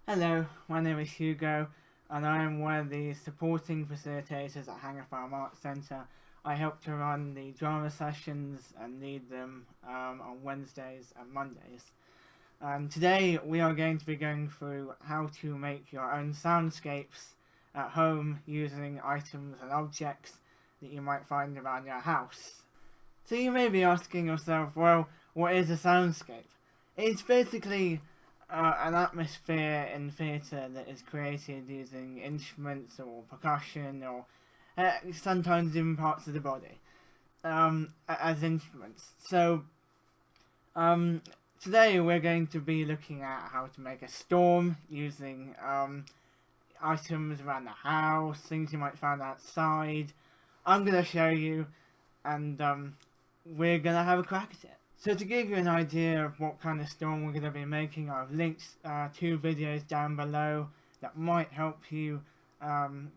Hello, my name is Hugo and I am one of the supporting facilitators at Hanger Farm Arts Centre. I help to run the drama sessions and lead them on Wednesdays and Mondays. Today we are going to be going through how to make your own soundscapes at home using items and objects that you might find around your house. So you may be asking yourself, well, what is a soundscape? It's basically an atmosphere in theatre that is created using instruments or percussion or sometimes even parts of the body as instruments. So today we're going to be looking at how to make a storm using items around the house, things you might find outside. I'm going to show you and we're going to have a crack at it. So to give you an idea of what kind of storm we're going to be making, I've linked 2 videos down below that might help you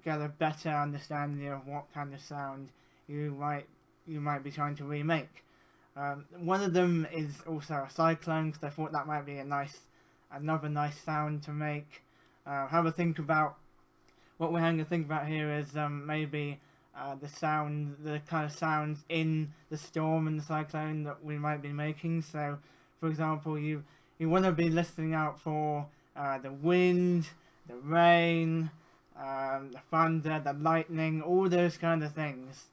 get a better understanding of what kind of sound you might be trying to remake. One of them is also a cyclone, because I thought that might be another nice sound to make. Have a think about what we're going to think about here is maybe the kind of sounds in the storm and the cyclone that we might be making. So, for example, you want to be listening out for the wind, the rain, the thunder, the lightning, all those kind of things.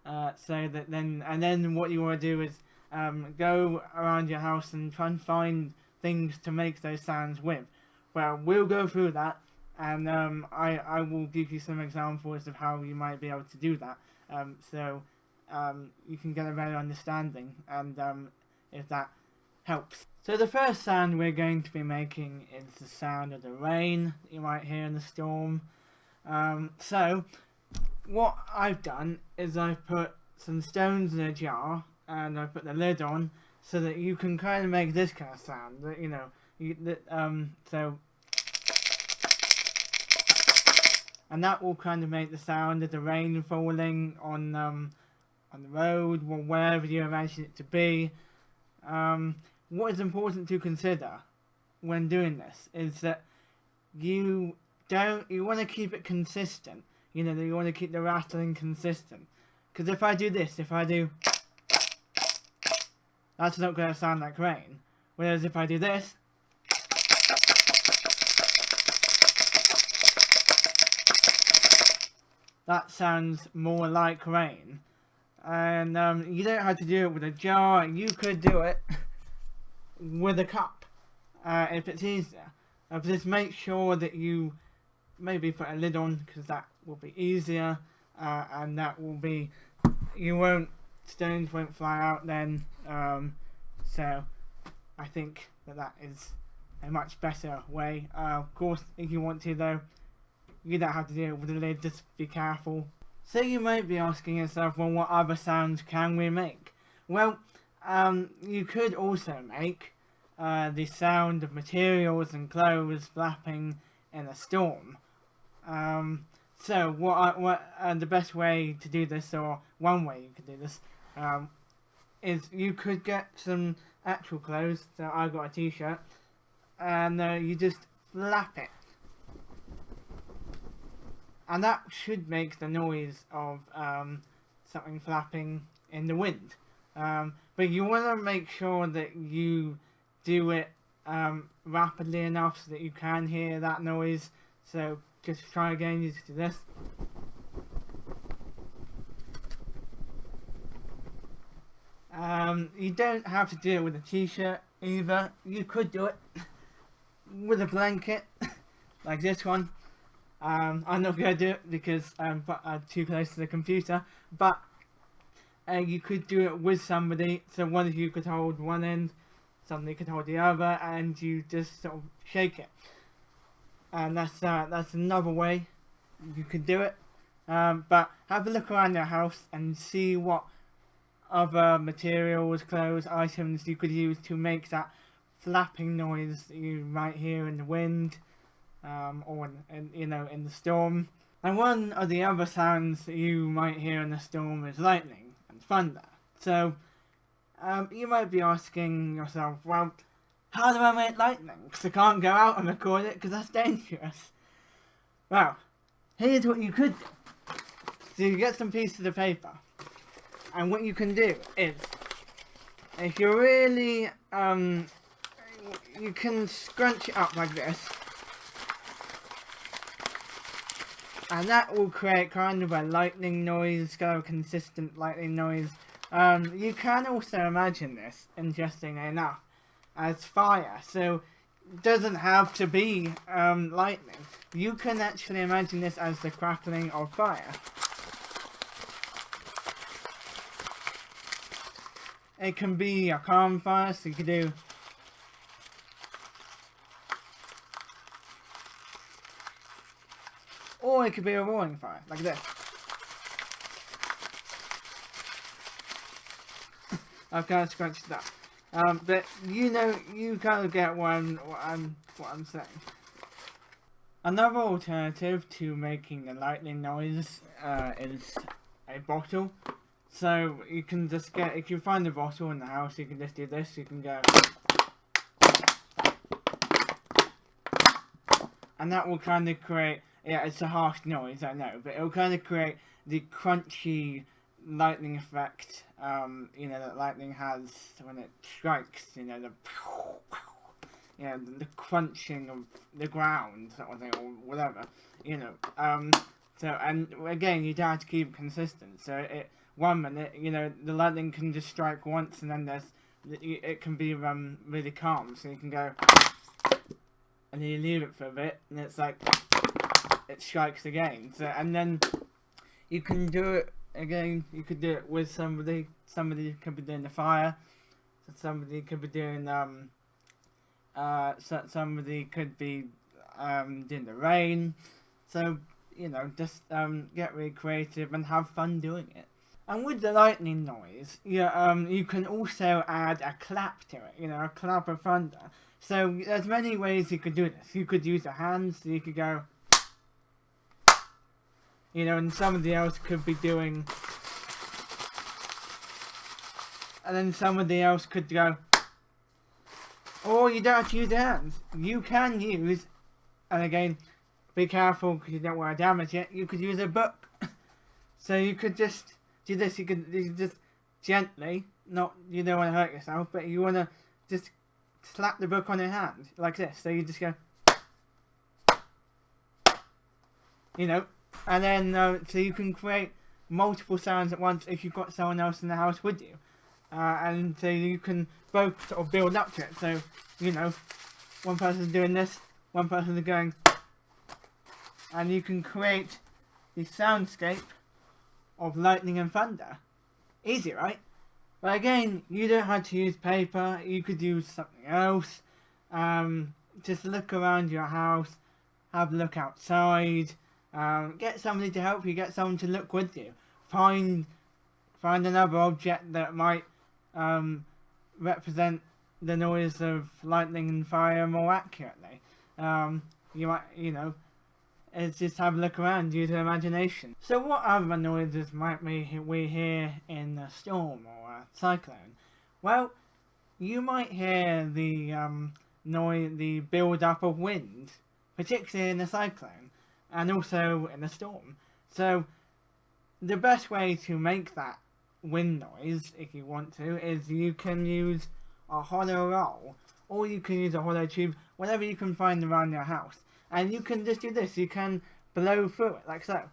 So that then what you want to do is go around your house and try and find things to make those sounds with. Well, we'll go through that, and I will give you some examples of how you might be able to do that, so you can get a better understanding, and if that helps. So the first sound we're going to be making is the sound of the rain that you might hear in the storm. So what I've done is I've put some stones in a jar and I put the lid on so that you can kind of make this kind of sound, so. And that will kind of make the sound of the rain falling on the road or wherever you imagine it to be. What is important to consider when doing this is that you want to keep it consistent. You want to keep the rattling consistent. Because if I do, that's not going to sound like rain. Whereas if I do this, that sounds more like rain. And you don't have to do it with a jar. You could do it with a cup if it's easier. Just make sure that you maybe put a lid on, because that will be easier, and that will be, stones won't fly out then. So I think that is a much better way. Of course, if you want to though, you don't have to do it with the lid, just be careful. So you might be asking yourself, well, what other sounds can we make? Well, you could also make the sound of materials and clothes flapping in a storm. So the best way to do this, or one way you could do this, is you could get some actual clothes. So I got a t-shirt, and you just flap it. And that should make the noise of something flapping in the wind. But you want to make sure that you do it rapidly enough so that you can hear that noise. So just try again, you just do this. You don't have to do it with a t-shirt either. You could do it with a blanket, like this one. I'm not going to do it because I'm too close to the computer, but you could do it with somebody, so one of you could hold one end, somebody could hold the other, and you just sort of shake it. And that's another way you could do it. But have a look around your house and see what other materials, clothes, items you could use to make that flapping noise that you might hear in the wind. Or in the storm. And one of the other sounds that you might hear in the storm is lightning and thunder. So you might be asking yourself, well, how do I make lightning? Because I can't go out and record it because that's dangerous. Well, here's what you could do. So you get some pieces of paper, and what you can do is, if you're really, you can scrunch it up like this, and that will create kind of a lightning noise, kind of consistent lightning noise. You can also imagine this, interestingly enough, as fire, so it doesn't have to be lightning. You can actually imagine this as the crackling of fire. It can be a calm fire, so you could do or it could be a roaring fire, like this. I've kind of scratched that. But you know, you kind of get what I'm saying. Another alternative to making the lightning noise is a bottle. So you can just get, if you find a bottle in the house, you can just do this. You can go, and that will kind of create, yeah, it's a harsh noise, I know, but it will kind of create the crunchy lightning effect, you know, that lightning has when it strikes, you know, the crunching of the ground, sort of thing, or whatever, you know. So, and again, you don't have to keep it consistent. So, 1 minute, you know, the lightning can just strike once, and then it can be really calm. So you can go, and then you leave it for a bit, and it's like it strikes again. So, and then you can do it again. You could do it with somebody. Somebody could be doing the fire. So somebody could be doing somebody could be doing the rain. So, you know, just get really creative and have fun doing it. And with the lightning noise, you can also add a clap to it, you know, a clap of thunder. So there's many ways you could do this. You could use your hands, so you could go, you know, and somebody else could be doing, and then somebody else could go, or you don't have to use your hands. You can use, and again, be careful because you don't want to damage it, you could use a book. So you could just do this, you could just gently, you don't want to hurt yourself, but you want to just slap the book on your hand, like this. So you just go, you know, and then, so you can create multiple sounds at once if you've got someone else in the house with you. And so you can both sort of build up to it. So, you know, one person's doing this, one person's going, and you can create the soundscape of lightning and thunder. Easy, right? But again, you don't have to use paper, you could use something else. Just look around your house, have a look outside, get somebody to help you, get someone to look with you. Find another object that might represent the noise of lightning and fire more accurately. You might, you know, is just have a look around, use your imagination. So what other noises might we hear in a storm or a cyclone? Well, you might hear the the build-up of wind, particularly in a cyclone, and also in a storm. So the best way to make that wind noise, if you want to, is you can use a hollow roll, or you can use a hollow tube, whatever you can find around your house. And you can just do this, you can blow through it, like so.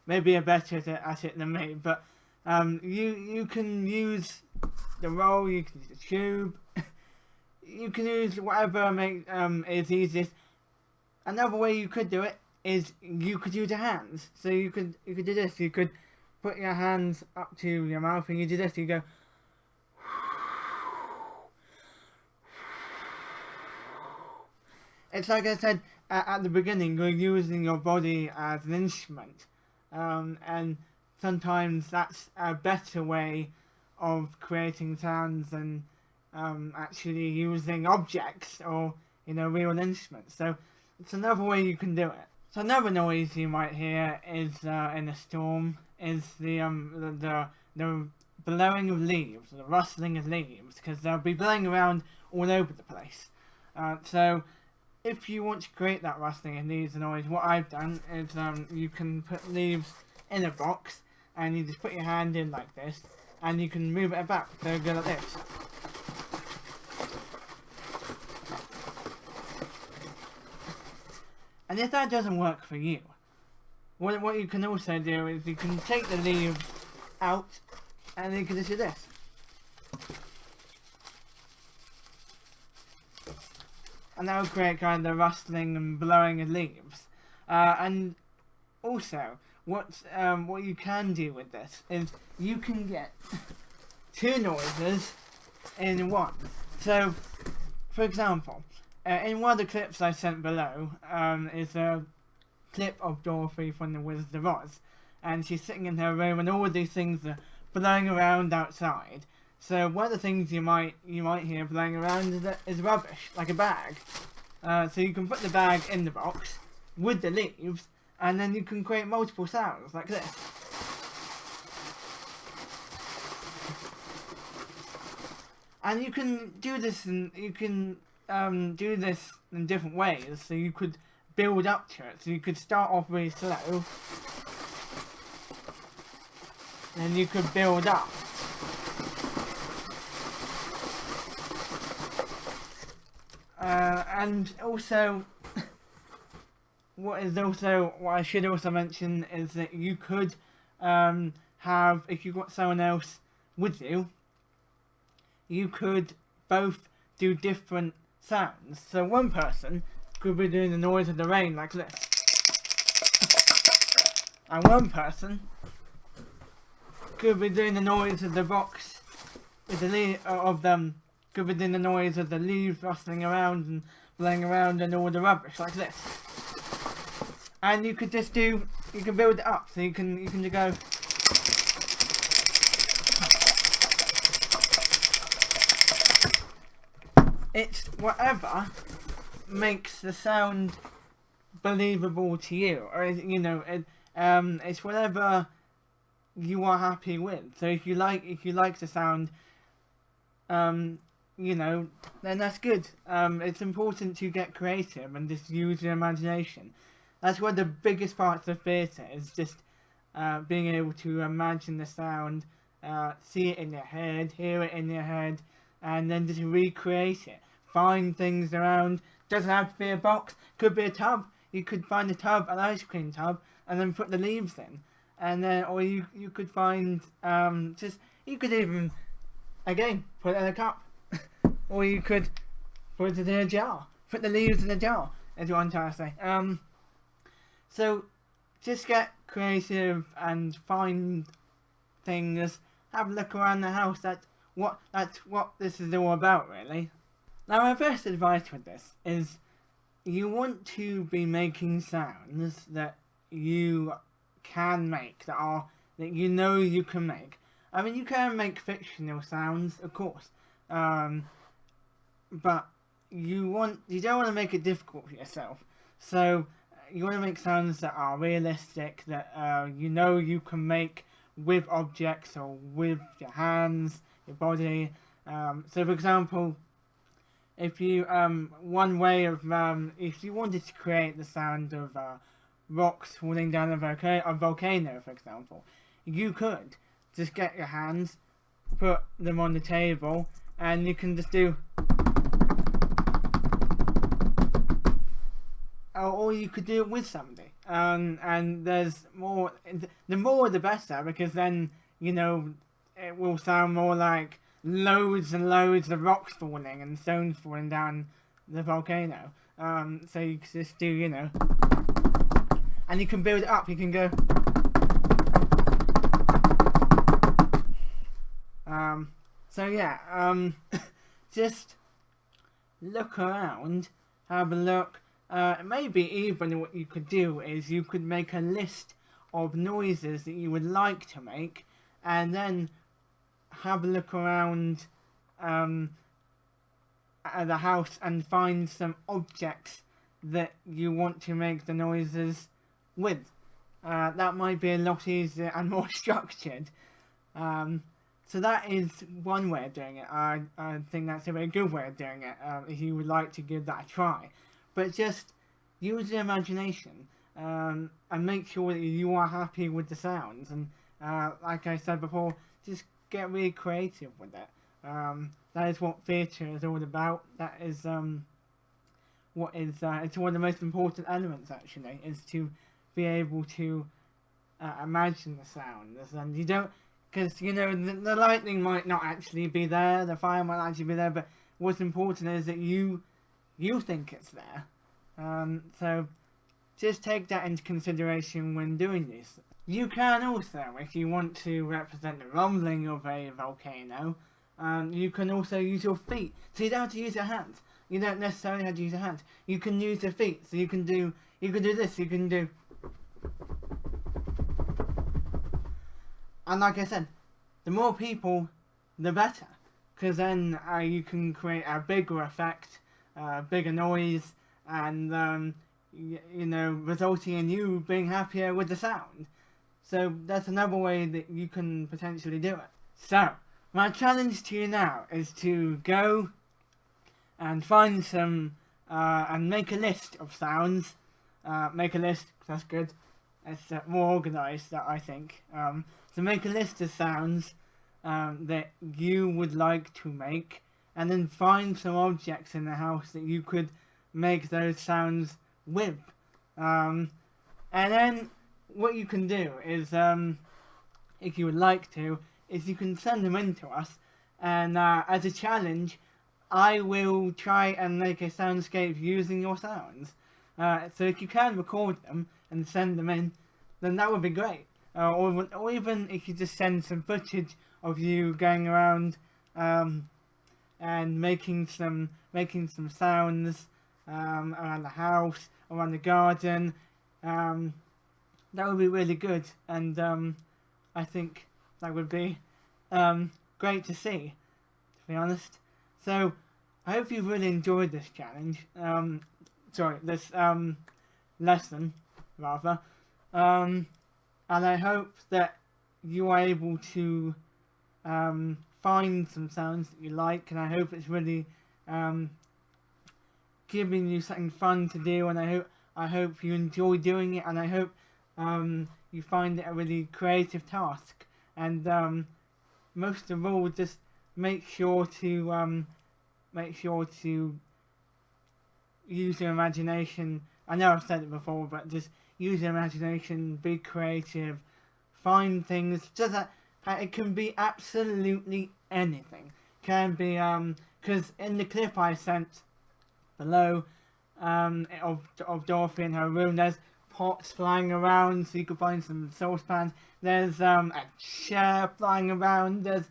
Maybe you're better at it than me, but you can use the roll, you can use the tube, you can use whatever is easiest. Another way you could do it is you could use your hands. So you could do this, you could put your hands up to your mouth and you do this, you go. It's like I said at the beginning, you're using your body as an instrument. And sometimes that's a better way of creating sounds than actually using objects or, you know, real instruments. So it's another way you can do it. So another noise you might hear is in a storm is the blowing of leaves, the rustling of leaves, because they'll be blowing around all over the place. So if you want to create that rustling of leaves noise, what I've done is you can put leaves in a box, and you just put your hand in like this, and you can move it about. So go like this. And if that doesn't work for you, what you can also do is you can take the leaves out, and you can just do this. And that will create kind of the rustling and blowing of leaves. And also, what you can do with this is you can get two noises in one. So, for example, in one of the clips I sent below is a clip of Dorothy from The Wizard of Oz, and she's sitting in her room, and all of these things are blowing around outside. So one of the things you might hear blowing around is rubbish, like a bag. So you can put the bag in the box with the leaves, and then you can create multiple sounds like this. And you can do this in different ways. So you could build up to it. So you could start off really slow, and you could build up. And also, what I should also mention is that you could have, if you've got someone else with you, you could both do different sounds. So one person could be doing the noise of the rain like this, and one person could be doing the noise of the box with the could be doing the noise of the leaves rustling around and blowing around and all the rubbish like this. And you could just you can build it up, so you can just go. It's whatever makes the sound believable to you, or it's whatever you are happy with. So if you like the sound, then that's good. It's important to get creative and just use your imagination. That's one of the biggest parts of theatre, is just being able to imagine the sound, see it in your head, hear it in your head, and then just recreate it. Find things around. Doesn't have to be a box. Could be a tub. You could find a tub, an ice cream tub, and then put the leaves in. And then, or you could find you could even, again, put it in a cup. Or you could put it in a jar. Put the leaves in a jar, is what I'm trying to say. So just get creative and find things. Have a look around the house. That's what this is all about, really. Now, my best advice with this is you want to be making sounds that you can make, that you know you can make. I mean, you can make fictional sounds, of course, but you don't want to make it difficult for yourself. So you want to make sounds that are realistic, that you can make with objects or with your hands, your body. So, for example, if you if you wanted to create the sound of rocks falling down a volcano, for example, you could just get your hands, put them on the table, and you can just do, or you could do it with somebody. And there's more. The more the better, because then it will sound more like loads and loads of rocks falling and stones falling down the volcano. So you can just do, and you can build it up. You can go. So yeah, just look around, have a look. Maybe even what you could do is you could make a list of noises that you would like to make, and then have a look around at the house and find some objects that you want to make the noises with. that might be a lot easier and more structured. So that is one way of doing it. I think that's a very good way of doing it, if you would like to give that a try. But just use your imagination, and make sure that you are happy with the sounds. And like I said before, just get really creative with it. That is what theatre is all about. That is what is it's one of the most important elements, actually, is to be able to imagine the sounds. And you don't, because you know the lightning might not actually be there, the fire might not actually be there, but what's important is that you think it's there. So just take that into consideration when doing this. You can also, if you want to represent the rumbling of a volcano, you can also use your feet. So you don't have to use your hands. You don't necessarily have to use your hands. You can use your feet. So you can do this. You can do. And like I said, the more people, the better. Because then you can create a bigger effect, bigger noise, and you know, resulting in you being happier with the sound. So that's another way that you can potentially do it. So my challenge to you now is to go and find some and make a list of sounds. Make a list, that's good. It's more organised, I think. So make a list of sounds that you would like to make, and then find some objects in the house that you could make those sounds with. And then what you can do is, if you would like to, is you can send them in to us, and as a challenge, I will try and make a soundscape using your sounds. So if you can record them and send them in, then that would be great. Or even if you just send some footage of you going around and making some sounds around the house, around the garden, that would be really good, and I think that would be great to see, to be honest. So I hope you've really enjoyed this challenge. This lesson, rather. And I hope that you are able to find some sounds that you like, and I hope it's really giving you something fun to do, and I hope you enjoy doing it, and I hope you find it a really creative task. And most of all, just make sure to use your imagination. I know I've said it before, but just use your imagination, be creative, find things. Just that it can be absolutely anything. Can be because in the clip I sent below of Dorothy in her room, there's pots flying around, so you can find some saucepans. There's a chair flying around. There's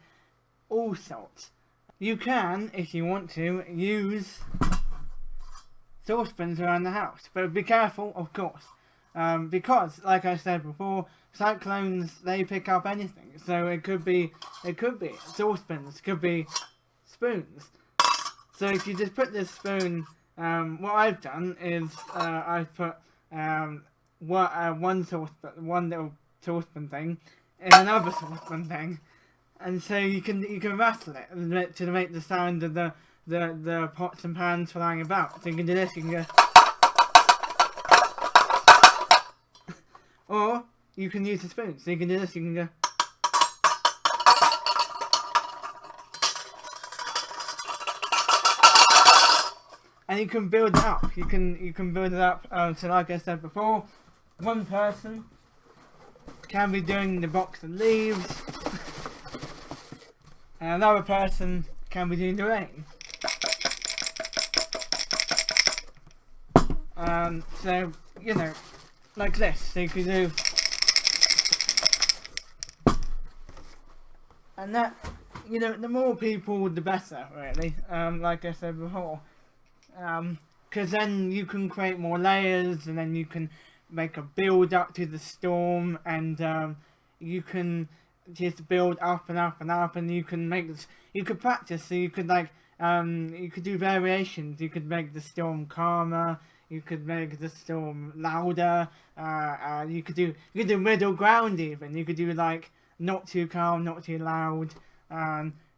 all sorts. You can, if you want to, use saucepans around the house, but be careful, of course, because, like I said before, cyclones, they pick up anything. So it could be saucepans, could be spoons. So if you just put this spoon, what I've done is I've put one little saucepan thing in another saucepan thing, and so you can rattle it to make the sound of the pots and pans flying about. So you can do this, you can go, or you can use the spoon. So you can do this, you can go, and you can build it up. You can build it up. So like I said before, one person can be doing the box of leaves, and another person can be doing the rain. So, you know, like this. So you can do, and that, you know, the more people, the better, really. Like I said before, because then you can create more layers, and then you can make a build up to the storm, and you can just build up and up and up, and you can make this, you could practice. So you could you could do variations. You could make the storm calmer, You could make the storm louder. You could do middle ground even. You could do like not too calm, not too loud.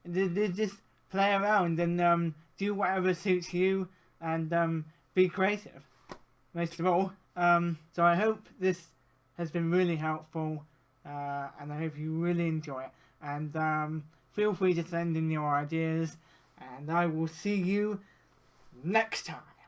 Just play around and do whatever suits you and be creative. Most of all. So I hope this has been really helpful, and I hope you really enjoy it. And feel free to send in your ideas, and I will see you next time.